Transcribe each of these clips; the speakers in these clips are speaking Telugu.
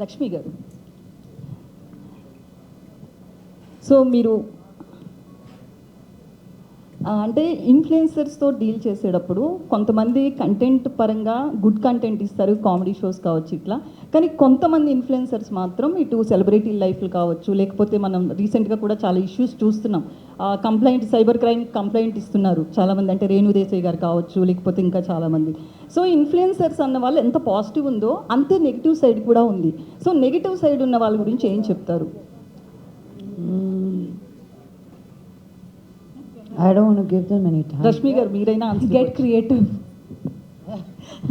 లక్ష్మి గారు, సో మీరు అంటే ఇన్ఫ్లుయెన్సర్స్తో డీల్ చేసేటప్పుడు కొంతమంది కంటెంట్ పరంగా గుడ్ కంటెంట్ ఇస్తారు, కామెడీ షోస్ కావచ్చు ఇట్లా. కానీ కొంతమంది ఇన్ఫ్లుయెన్సర్స్ మాత్రం ఇటు సెలబ్రిటీ లైఫ్లు కావచ్చు, లేకపోతే మనం రీసెంట్గా కూడా చాలా ఇష్యూస్ చూస్తున్నాం. కంప్లైంట్, సైబర్ క్రైమ్ కంప్లైంట్ ఇస్తున్నారు చాలామంది, అంటే రేణు దేశాయ్ గారు కావచ్చు, లేకపోతే ఇంకా చాలామంది. సో ఇన్ఫ్లుయెన్సర్స్ అన్న వాళ్ళు ఎంత పాజిటివ్ ఉందో అంతే నెగిటివ్ సైడ్ కూడా ఉంది. సో నెగిటివ్ సైడ్ ఉన్న వాళ్ళ గురించి ఏం చెప్తారు? I don't want to give them any time. Rashmi గారు మీరైనా గెట్ క్రియేటివ్.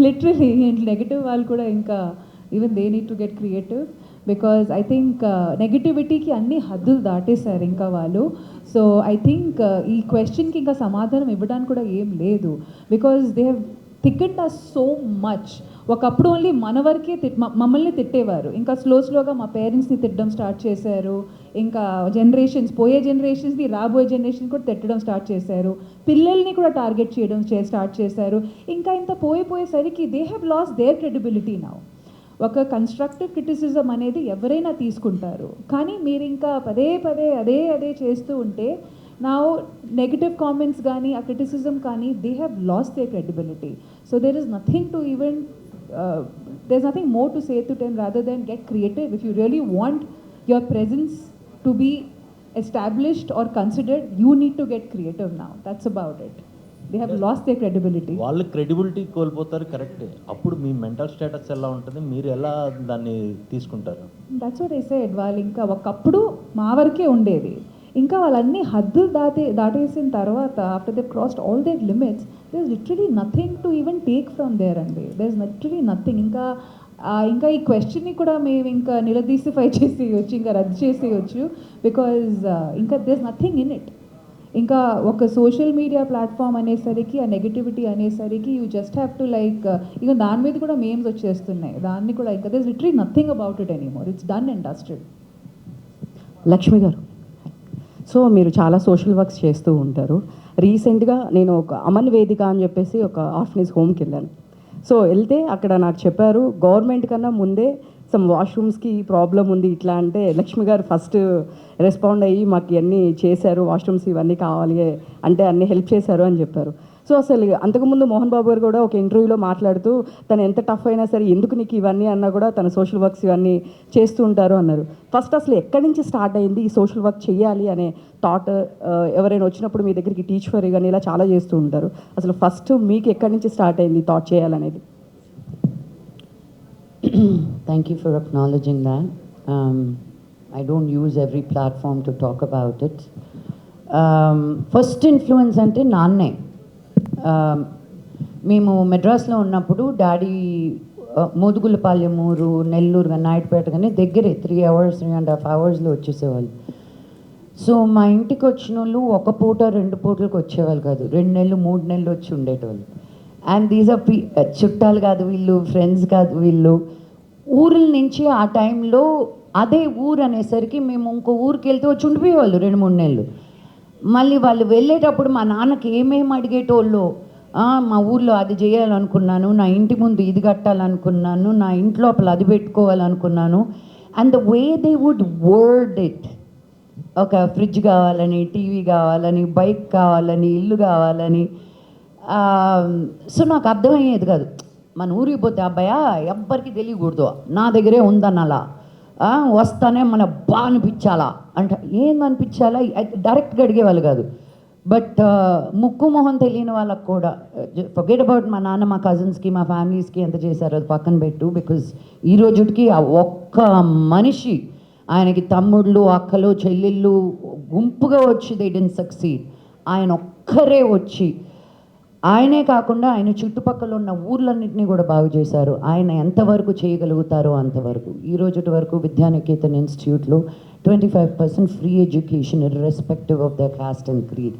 లిటరలీ నెగిటివ్ వాళ్ళు కూడా ఇంకా even they need to get creative, because I think నెగిటివిటీకి అన్ని హద్దులు దాటేశారు ఇంకా వాళ్ళు. సో ఐ థింక్ ఈ క్వశ్చన్కి ఇంకా సమాధానం ఇవ్వడానికి కూడా ఏం లేదు, because they have ticked us so much. ఒకప్పుడు ఓన్లీ మన వరకే మమ్మల్ని తిట్టేవారు, ఇంకా స్లోగా మా పేరెంట్స్ని తిట్టడం స్టార్ట్ చేశారు, ఇంకా పోయే జనరేషన్స్ని రాబోయే జనరేషన్ కూడా తిట్టడం స్టార్ట్ చేశారు, పిల్లల్ని కూడా టార్గెట్ చేయడం స్టార్ట్ చేశారు. ఇంకా ఇంత పోయేసరికి they have lost their credibility now. ఒక కన్స్ట్రక్టివ్ క్రిటిసిజం అనేది ఎవరైనా తీసుకుంటారు, కానీ మీరు ఇంకా పదే అదే చేస్తూ ఉంటే నా నెగిటివ్ కామెంట్స్ కానీ ఆ క్రిటిసిజం కానీ they have lost their credibility. So there is nothing to even there's nothing more to say to them rather than get creative. If you really want your presence to be established or considered, you need to get creative now. That's about it. They have lost their credibility. వాళ్ళు క్రెడిబిలిటీ కోల్పోతారు, కరెక్టే. అప్పుడు మీ మెంటల్ స్టేటస్ ఎలా ఉంటుంది, మీరు ఎలా దాన్ని తీసుకుంటారు? That's what I said. వాళ్ళు ఇంకా ఒకప్పుడు మా వరకే ఉండేది, ఇంకా వాళ్ళన్నీ హద్దులు దాటేసిన తర్వాత after they crossed all their limits, there is literally nothing to even take from there అండి. There is literally nothing. ఇంకా ఈ క్వశ్చన్ని కూడా మేము ఇంకా నిలదీసిఫై చేసేయచ్చు, ఇంకా రద్దు చేసేయచ్చు, బికాజ్ ఇంకా there is nothing in it. ఇంకా ఒక సోషల్ మీడియా ప్లాట్ఫామ్ అనేసరికి, ఆ నెగిటివిటీ అనేసరికి you just have to like, ఇక దాని మీద కూడా మేమ్స్ వచ్చేస్తున్నాయి, దాన్ని కూడా ఇంకా there is literally nothing about it anymore. It's done and dusted. Lakshmi గారు, సో మీరు చాలా సోషల్ వర్క్స్ చేస్తూ ఉంటారు. రీసెంట్గా నేను ఒక అమన్ వేదిక అని చెప్పేసి ఒక ఆర్ఫనేజ్ హోమ్కి వెళ్ళాను. సో వెళ్తే అక్కడ నాకు చెప్పారు, గవర్నమెంట్ కన్నా ముందే సమ్ వాష్రూమ్స్కి ప్రాబ్లం ఉంది ఇట్లా అంటే లక్ష్మి గారు ఫస్ట్ రెస్పాండ్ అయ్యి మాకు ఇవన్నీ చేశారు, వాష్రూమ్స్ ఇవన్నీ కావాలి అంటే అన్నీ హెల్ప్ చేశారు అని చెప్పారు. సో అసలు అంతకుముందు మోహన్ బాబు గారు కూడా ఒక ఇంటర్వ్యూలో మాట్లాడుతూ తను ఎంత టఫ్ అయినా సరే ఎందుకు నీకు ఇవన్నీ అన్నా కూడా తన సోషల్ వర్క్స్ ఇవన్నీ చేస్తూ ఉంటారు అన్నారు. ఫస్ట్ అసలు ఎక్కడి నుంచి స్టార్ట్ అయింది ఈ సోషల్ వర్క్ చేయాలి అనే థాట్? ఎవరైనా వచ్చినప్పుడు మీ దగ్గరికి టీచ్ ఫర్ కానీ ఇలా చాలా చేస్తూ ఉంటారు, అసలు ఫస్ట్ మీకు ఎక్కడి నుంచి స్టార్ట్ అయింది థాట్ చేయాలనేది? Thank you for acknowledging that. I don't use every platform to talk about it. First influence ante nanne. మేము మెడ్రాస్లో ఉన్నప్పుడు డాడీ మోదుగులపాలెం ఊరు, నెల్లూరు కానీ నాయుడుపేట కానీ దగ్గరే 3.5 అవర్స్లో వచ్చేసేవాళ్ళు. సో మా ఇంటికి వచ్చిన వాళ్ళు ఒక పూట 2 పూటలకు వచ్చేవాళ్ళు కాదు, 2 నెలలు 3 నెలలు వచ్చి ఉండేటవాళ్ళు. అండ్ దీస్ ఆర్ చుట్టాలు కాదు వీళ్ళు, ఫ్రెండ్స్ కాదు వీళ్ళు, ఊర్ల నుంచి ఆ టైంలో అదే ఊరు అనేసరికి మేము ఇంకో ఊరికి వెళ్తే వచ్చి ఉండిపోయేవాళ్ళు 2-3 నెలలు. మళ్ళీ వాళ్ళు వెళ్ళేటప్పుడు మా నాన్నకి ఏమేమి అడిగేటోళ్ళు, మా ఊర్లో అది చేయాలనుకున్నాను, నా ఇంటి ముందు ఇది కట్టాలనుకున్నాను, నా ఇంటి లోపల అది పెట్టుకోవాలనుకున్నాను. And the way they would word it, ఒక ఫ్రిడ్జ్ కావాలని, టీవీ కావాలని, బైక్ కావాలని, ఇల్లు కావాలని. సో నాకు అర్థమయ్యేది కాదు, మన ఊరికి పోతే అబ్బాయా ఎవ్వరికి తెలియకూడదు, నా దగ్గరే ఉందని అలా వస్తానే మన బాగా అనిపించాలా అంటే ఏందనిపించాలా డైరెక్ట్గా అడిగేవాళ్ళు కాదు. బట్ ముక్కు మొహం తెలియని వాళ్ళకు కూడా, ఫర్గెట్ అబౌట్ మా నాన్న మా కజిన్స్కి మా ఫ్యామిలీస్కి ఎంత చేశారో అది పక్కన పెట్టు, బికాజ్ ఈ రోజుకి ఆ ఒక్క మనిషి, ఆయనకి తమ్ముళ్ళు అక్కలు చెల్లెళ్ళు గుంపుగా వచ్చి దే డిడ్ంట్ సక్సీడ్, ఆయన ఒక్కరే వచ్చి ఆయనే కాకుండా ఆయన చుట్టుపక్కల ఉన్న ఊర్లన్నింటినీ కూడా బాగు చేశారు. ఆయన ఎంతవరకు చేయగలుగుతారో అంతవరకు. ఈ రోజు వరకు విద్యానికేతన్ ఇన్స్టిట్యూట్లో 25% free education irrespective of the cost and creed.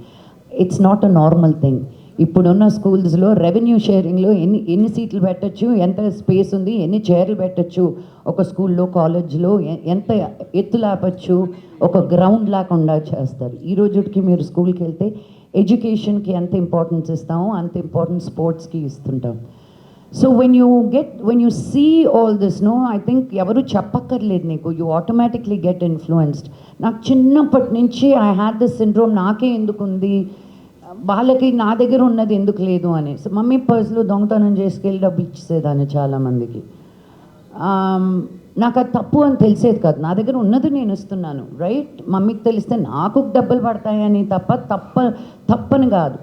It's not a normal thing. ఇప్పుడున్న స్కూల్స్లో రెవెన్యూ షేరింగ్లో ఎన్ని సీట్లు పెట్టచ్చు, ఎంత స్పేస్ ఉంది, ఎన్ని చైర్లు పెట్టచ్చు, ఒక స్కూల్లో కాలేజ్లో ఎంత ఎత్తు లేపచ్చు, ఒక గ్రౌండ్ లేకుండా చేస్తారు. ఈ రోజుకి మీరు స్కూల్కి వెళ్తే ఎడ్యుకేషన్కి ఎంత ఇంపార్టెన్స్ ఇస్తామో అంత ఇంపార్టెన్స్ స్పోర్ట్స్కి ఇస్తుంటాం. So when you see all this, no, I think ఎవరు చెప్పక్కర్లేదు నీకు, యూ ఆటోమేటిక్లీ గెట్ ఇన్ఫ్లుయెన్స్డ్. నాకు చిన్నప్పటి నుంచి ఐ హ్యాడ్ దిస్ సిండ్రోమ్, నాకే ఎందుకు ఉంది, వాళ్ళకి నా దగ్గర ఉన్నది ఎందుకు లేదు అని. సో మమ్మీ పర్సులు దొంగతనం చేసుకెళ్ళి డబ్బులు ఇచ్చేసేదాన్ని చాలామందికి. నాకు అది తప్పు అని తెలిసేది కాదు, నా దగ్గర ఉన్నది నేను ఇస్తున్నాను, రైట్. మమ్మీకి తెలిస్తే నాకు డబ్బులు పడతాయని తప్పని కాదు.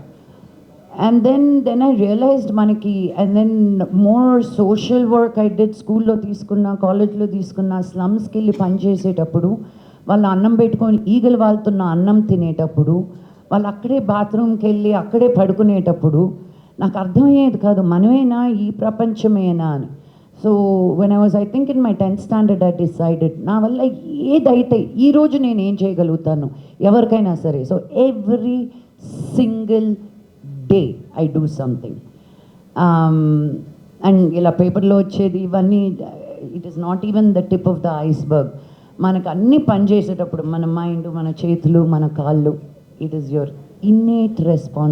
అండ్ దెన్ ఐ రియలైజ్డ్ మనకి, and then more social work I did. స్కూల్లో తీసుకున్నా, కాలేజ్లో తీసుకున్నా, స్లమ్స్కి వెళ్ళి పనిచేసేటప్పుడు వాళ్ళు అన్నం పెట్టుకొని ఈగలు వాళ్తున్న అన్నం తినేటప్పుడు, వాళ్ళు అక్కడే బాత్రూమ్కి వెళ్ళి అక్కడే పడుకునేటప్పుడు నాకు అర్థమయ్యేది కాదు, మనమేనా ఈ ప్రపంచమేనా అని. So when I think in my 10th standard I decided నా వల్ల ఏదైతే ఈరోజు నేను ఏం చేయగలుగుతాను ఎవరికైనా సరే. So every single day I do something. And ఇలా పేపర్లో వచ్చేది ఇవన్నీ, it is not even the tip of the iceberg. మనకు అన్నీ పనిచేసేటప్పుడు మన మైండ్, మన చేతులు, మన కాళ్ళు, it is your innate response.